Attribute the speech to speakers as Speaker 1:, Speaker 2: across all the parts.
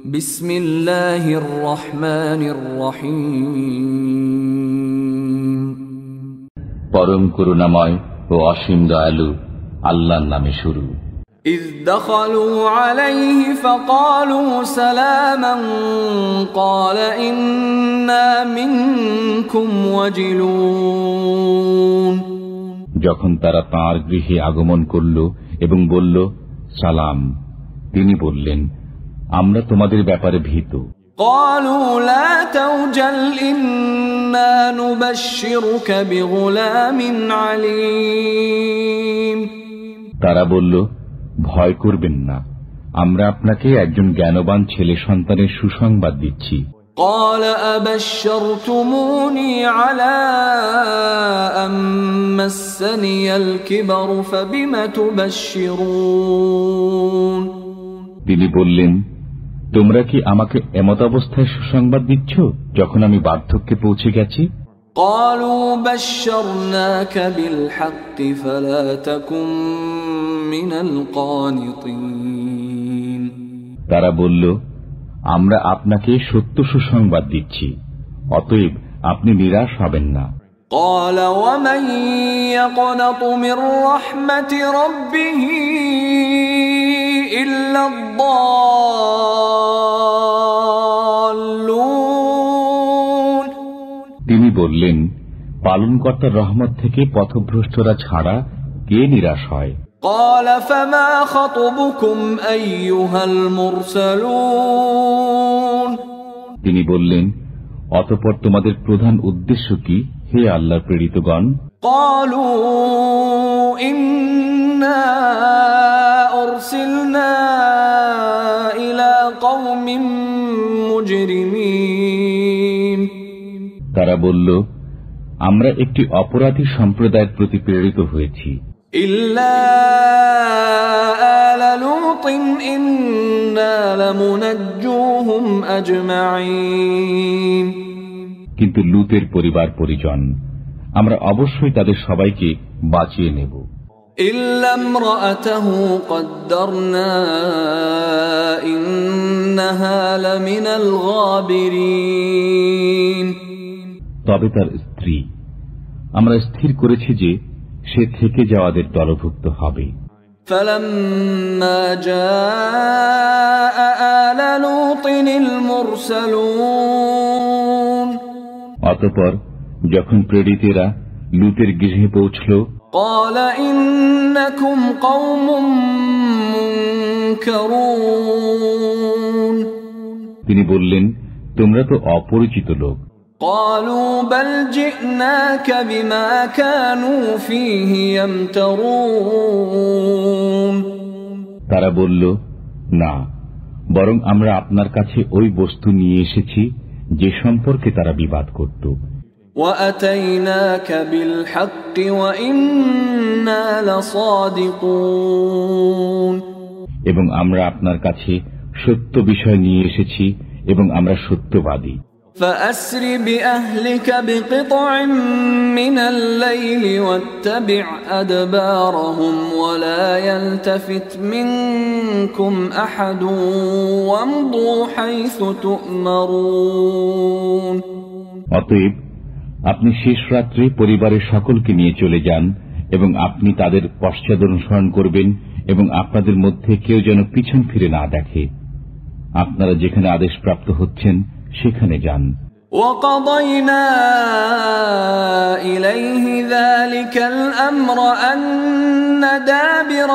Speaker 1: বিসমিল্লাহির রহমানির রহিম।
Speaker 2: পরম করুণাময় ও অসীম দয়ালু আল্লাহর নামে শুরু।
Speaker 1: إذ دخلوا عليه فقالوا سلاما قال إنا منكم وجلون।
Speaker 2: যখন তারা তাঁর গৃহে আগমন করল এবং বলল সালাম, তিনি বললেন আমরা তোমাদের ব্যাপারে ভীত।
Speaker 1: قالوا لا توجل إنا نبشرك بغلام عليم।
Speaker 2: তারা বলল ভয় করবেন না, আমরা আপনাকে একজন জ্ঞানবান ছেলে সন্তানের সুসংবাদ দিচ্ছি।
Speaker 1: قال أبشرتموني على أن مسني الكبر فبم تبشرون।
Speaker 2: তিনি বললেন তোমরা কি আমাকে এমত অবস্থায় সুসংবাদ দিচ্ছ যখন আমি বার্ধক্যে পৌঁছে গেছি?
Speaker 1: قالوا بشرناك بالحق فلا تكن من القانطين।
Speaker 2: তারা বলল আমরা আপনাকে সত্য সুসংবাদ দিচ্ছি, অতএব আপনি নিরাশ হবেন না।
Speaker 1: قال ومن يقنط من رحمة ربه إلا الضالون।
Speaker 2: তিনি বললেন পালনকর্তার রহমত থেকে পথভ্রষ্টরা ছাড়া কে নিরাশ হয়?
Speaker 1: قال فما خطبكم أيها المرسلون।
Speaker 2: তিনি বললেন অতঃপর তোমাদের প্রধান উদ্দেশ্য কি হে আল্লাহর প্রেরিতগণ?
Speaker 1: قالوا إنا أرسلنا إلى قوم مجرمين।
Speaker 2: তারা বলল আমরা একটি অপরাধী সম্প্রদায়ের প্রতি প্রেরিত হয়েছি।
Speaker 1: إلا آل لوط إنا لمنجوهم أجمعين।
Speaker 2: কিন্তু লূতের পরিবার পরিজন আমরা অবশ্যই তাদের সবাইকে বাঁচিয়ে নেব।
Speaker 1: إلا امرأته قدرنا إنها لمن الغابرين।
Speaker 2: তবে তার স্ত্রী আমরা স্থির করেছি যে সে থেকে যাওয়াদের দলভুক্ত হবে।
Speaker 1: فلما جاء آل لوط المرسلون।
Speaker 2: অতঃপর যখন প্রেরিতেরা লূতের গৃহে পৌঁছল
Speaker 1: قال إنكم قوم منكرون।
Speaker 2: তিনি বললেন তোমরা তো অপরিচিত লোক।
Speaker 1: قالوا بل جئناك بما كانوا فيه يمترون।
Speaker 2: তারা বলল না, বরং আমরা আপনার কাছে ওই বস্তু নিয়ে এসেছি যে সম্পর্কে তারা বিবাদ করত।
Speaker 1: وأتيناك بالحق وإنا لصادقون।
Speaker 2: এবং আমরা আপনার কাছে সত্য বিষয় নিয়ে এসেছি এবং আমরা সত্যবাদী।
Speaker 1: فأسر بأهلك بقطع من الليل واتبع أدبارهم ولا يلتفت منكم أحد وامضوا حيث تؤمرون।
Speaker 2: অতএব আপনি শেষ রাত্রে পরিবারের সকলকে নিয়ে চলে যান এবং আপনি তাদের পশ্চাদনুসরণ করবেন এবং আপনাদের মধ্যে কেউ যেন পিছন ফিরে না দেখে। আপনারা যেখানে আদেশপ্রাপ্ত হচ্ছেন সেখানে যান।
Speaker 1: وقضينا إليه ذلك الأمر أن دابر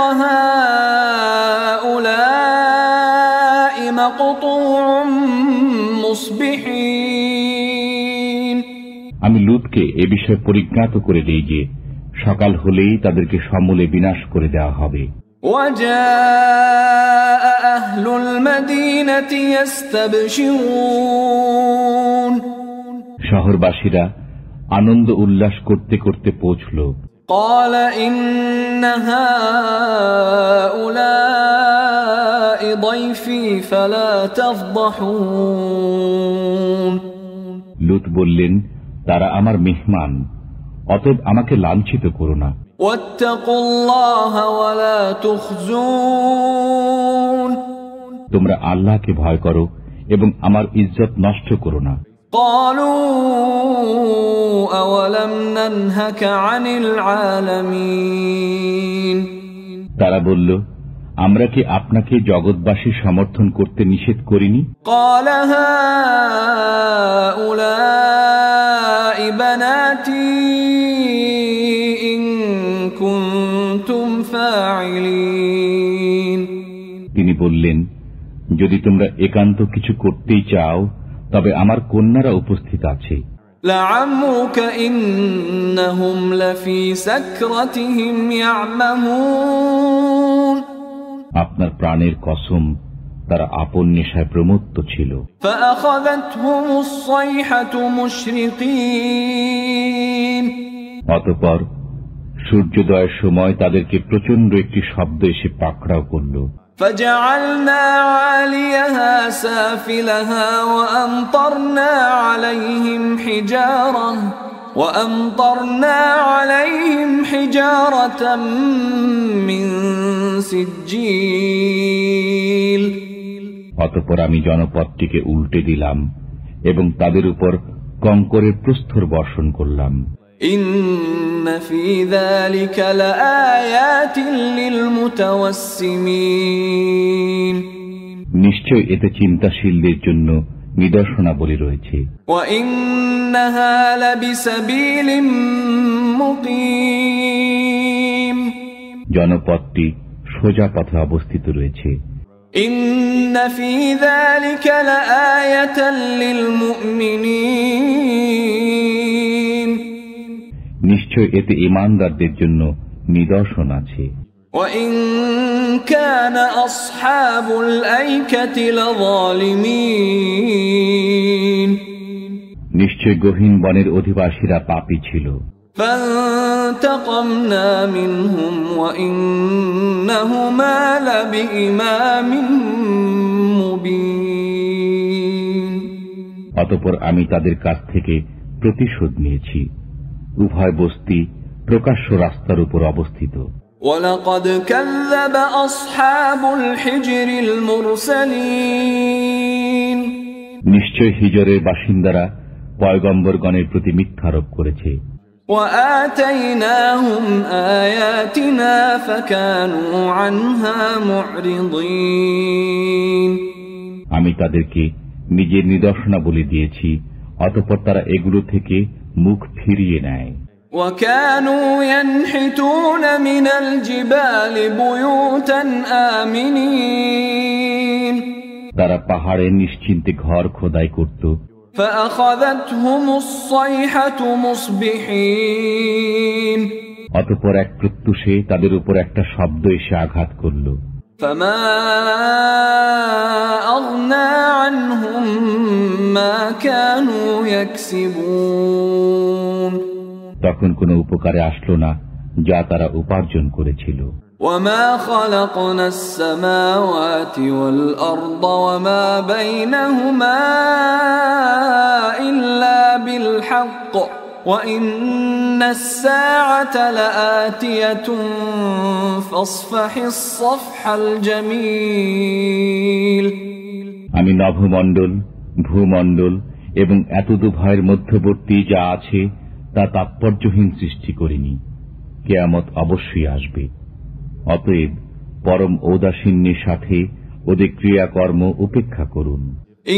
Speaker 1: هؤلاء مقطوع مصبحين।
Speaker 2: আমি লূতকে এ বিষয়ে পরিজ্ঞাত করে দেই যে সকাল হলেই তাদেরকে সমূলে বিনাশ করে দেওয়া হবে।
Speaker 1: وجاء أهل المدينة يستبشرون।
Speaker 2: শহরবাসীরা আনন্দ উল্লাস করতে করতে পৌঁছল।
Speaker 1: قال إن هؤلاء ضيفي فلا تفضحون।
Speaker 2: লূত বললেন তারা আমার মেহমান, অতএব আমাকে লাঞ্ছিত করো না।
Speaker 1: واتقوا الله ولا تخزون।
Speaker 2: তোমরা আল্লাহকে ভয় করো এবং আমার ইজ্জত নষ্ট করো না।
Speaker 1: قالوا أولم ننهك عن العالمين
Speaker 2: তারা বলল, আমরা কি আপনাকে জগৎবাসী সমর্থন করতে নিষেধ করিনি?
Speaker 1: قال هؤلاء بناتي إن كنتم فاعلين
Speaker 2: তিনি বললেন, যদি তোমরা একান্ত কিছু করতেই চাও তবে আমার কন্যারা উপস্থিত আছে।
Speaker 1: لعمرك إنهم لفي سكرتهم يعمهون
Speaker 2: আপনার প্রাণের কসম, তারা আপন নেশায় প্রমত্ত ছিল।
Speaker 1: فأخذتهم الصيحة مشرقين
Speaker 2: অতঃপর সূর্যোদয়ের সময় তাদেরকে প্রচন্ড একটি শব্দ এসে পাকড়াও করল।
Speaker 1: فجعلنا عاليها سافلها وأمطرنا عليهم حجارة من سجيل
Speaker 2: অতঃপর আমি জনপদটিকে উল্টে দিলাম এবং তাদের উপর কঙ্করের প্রস্তর বর্ষণ করলাম।
Speaker 1: إن في ذلك لآيات للمتوسمين
Speaker 2: নিশ্চয় এতে চিন্তাশীলদের জন্য নিদর্শনাবলী রয়েছে।
Speaker 1: وإنها لبسبيل مقيم
Speaker 2: জনপদটি সোজা পথে অবস্থিত রয়েছে।
Speaker 1: إن في ذلك لآية للمؤمنين
Speaker 2: নিশ্চয় এতে ঈমানদারদের জন্য নিদর্শন আছে।
Speaker 1: وإن كان أصحاب الأيكة لظالمين
Speaker 2: নিশ্চয় গহীন বনের অধিবাসীরা পাপী ছিল।
Speaker 1: فانتقمنا منهم وإنهما لبإمام مبين
Speaker 2: অতঃপর আমি তাদের কাছ থেকে প্রতিশোধ নিয়েছি। উভয় বস্তি প্রকাশ্য রাস্তার উপর অবস্থিত।
Speaker 1: ولقد كذب أصحاب الحجر المرسلين
Speaker 2: নিশ্চয় হিজরের বাসিন্দারা পয়গম্বরগণের প্রতি মিথ্যারোপ করেছে।
Speaker 1: وآتيناهم آياتنا فكانوا عنها معرضين
Speaker 2: আমি তাদেরকে নিজের নিদর্শনাবলী দিয়েছি, অতঃপর তারা এগুলো থেকে মুখ ফিরিয়ে নেয়।
Speaker 1: وكانوا ينحتون من الجبال بيوتا آمنين
Speaker 2: তারা পাহাড়ে নিশ্চিন্তে ঘর খোদাই করত।
Speaker 1: فأخذتهم الصيحة مصبحين
Speaker 2: অতঃপর এক প্রত্যুষে তাদের উপর একটা শব্দ এসে আঘাত করল।
Speaker 1: فما أغنى عنهم ما كانوا يكسبون
Speaker 2: তখন কোনো উপকারে আসলো না যা তারা উপার্জন করেছিল।
Speaker 1: وما خلقنا السماوات والأرض وما بينهما إلا بالحق وإن الساعة لآتية فاصفح الصفح الجميل
Speaker 2: আমি নভমণ্ডল, ভূমণ্ডল এবং এতদুভয়ের মধ্যবর্তী যা আছে তা তাৎপর্যহীন সৃষ্টি করিনি। কিয়ামত অবশ্যই আসবে। অতএব পরম ঔদাসীন্যের সাথে ওদের ক্রিয়াকর্ম উপেক্ষা করুন।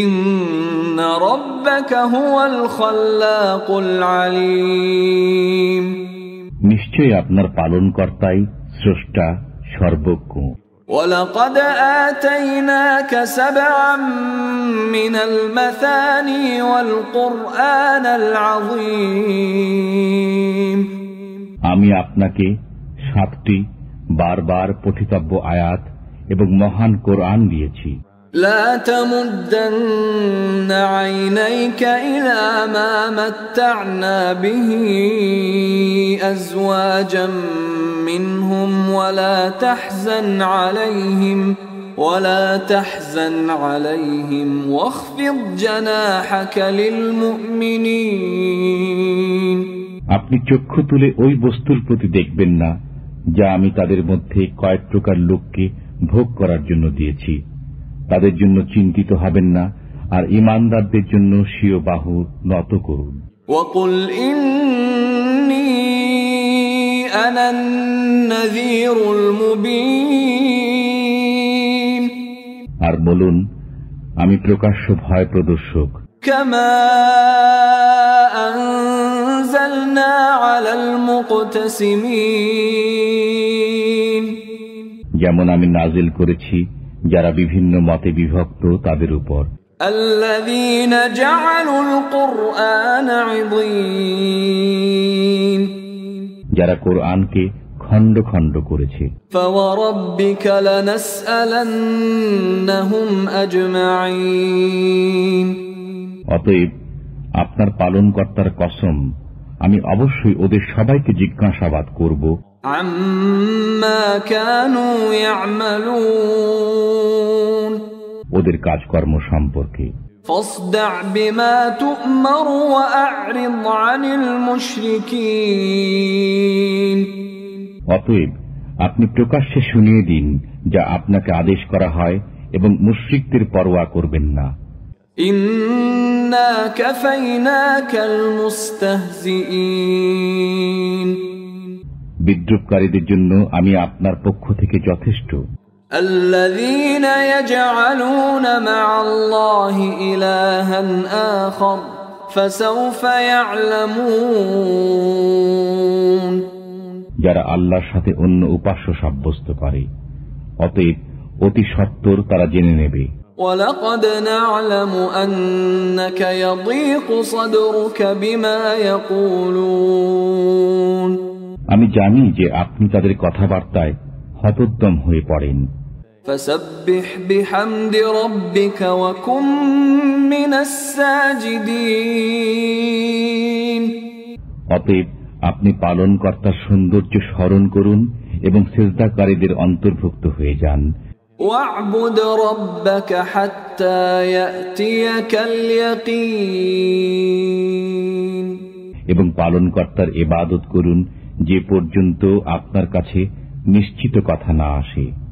Speaker 1: إن ربك هو الخلاق العليم
Speaker 2: নিশ্চয় আপনার পালনকর্তাই স্রষ্টা, সর্বজ্ঞ।
Speaker 1: ولقد آتيناك 7 من المثاني والقرآن العظيم
Speaker 2: আমি আপনাকে 7টি বারবার পঠিতব্য আয়াত এবং মহান কোরআন দিয়েছি।
Speaker 1: لا تمدن عينيك إلى ما متعنا به أزواجا منهم ولا تحزن عليهم واخفض جناحك للمؤمنين
Speaker 2: আপনি চক্ষু তুলে ওই বস্তুর প্রতি দেখবেন না যা আমি তাদের মধ্যে কয়েক প্রকার লোককে ভোগ করার জন্য দিয়েছি। তাদের জন্য চিন্তিত হবেন না, আর ঈমানদারদের জন্য স্বীয় বাহু নত করুন।
Speaker 1: وَقُلْ إِنِّي أَنَا النَّذِيرُ الْمُبِينُ,
Speaker 2: আর বলুন, আমি প্রকাশ্য ভয় প্রদর্শক।
Speaker 1: كَمَا أَنزَلْنَا عَلَى الْمُقْتَسِمِينَ,
Speaker 2: যেমন আমি নাজিল করেছি যারা বিভিন্ন মতে বিভক্ত তাদের উপর।
Speaker 1: الَّذِينَ جَعَلُوا الْقُرْآنَ عِضِينَ,
Speaker 2: যারা কোরআনকে খণ্ড খণ্ড করেছে।
Speaker 1: فَوَرَبِّكَ لَنَسْأَلَنَّهُمْ أَجْمَعِينَ,
Speaker 2: অতএব আপনার পালনকর্তার কসম, আমি অবশ্যই ওদের সবাইকে জিজ্ঞাসাবাদ করব
Speaker 1: عَمَّا كَانُوا يَعْمَلُونَ,
Speaker 2: ওদের কাজকর্ম সম্পর্কে।
Speaker 1: فاصدع بما تؤمر وأعرض عن المشركين,
Speaker 2: অতএব আপনি প্রকাশ্যে শুনিয়ে দিন যা আপনাকে আদেশ করা হয় এবং মুশরিকদের পরোয়া করবেন না।
Speaker 1: إنا كفيناك المستهزئين,
Speaker 2: বিদ্রুপকারীদের জন্য আমি আপনার পক্ষ থেকে যথেষ্ট।
Speaker 1: الذين يجعلون مع الله إلها آخر فسوف يعلمون,
Speaker 2: যারা আল্লাহর সাথে অন্য উপাস্য সাব্যস্ত করে, অতএব অতি সত্বর তারা জেনে নেবে।
Speaker 1: ولقد نعلم أنك يضيق صدرك بما يقولون,
Speaker 2: আমি জানি যে আপনি তাদের কথাবার্তায় হতোদ্যম হয়ে পড়েন।
Speaker 1: فسبح بحمد ربك وكن من الساجدين,
Speaker 2: অতএব আপনি পালনকর্তার সৌন্দর্য স্মরণ করুন এবং সিজদাকারীদের অন্তর্ভুক্ত হয়ে যান।
Speaker 1: واعبد ربك حتى يأتيك اليقين,
Speaker 2: এবং পালনকর্তার ইবাদত করুন যে পর্যন্ত আপনার কাছে নিশ্চিত কথা না আসে।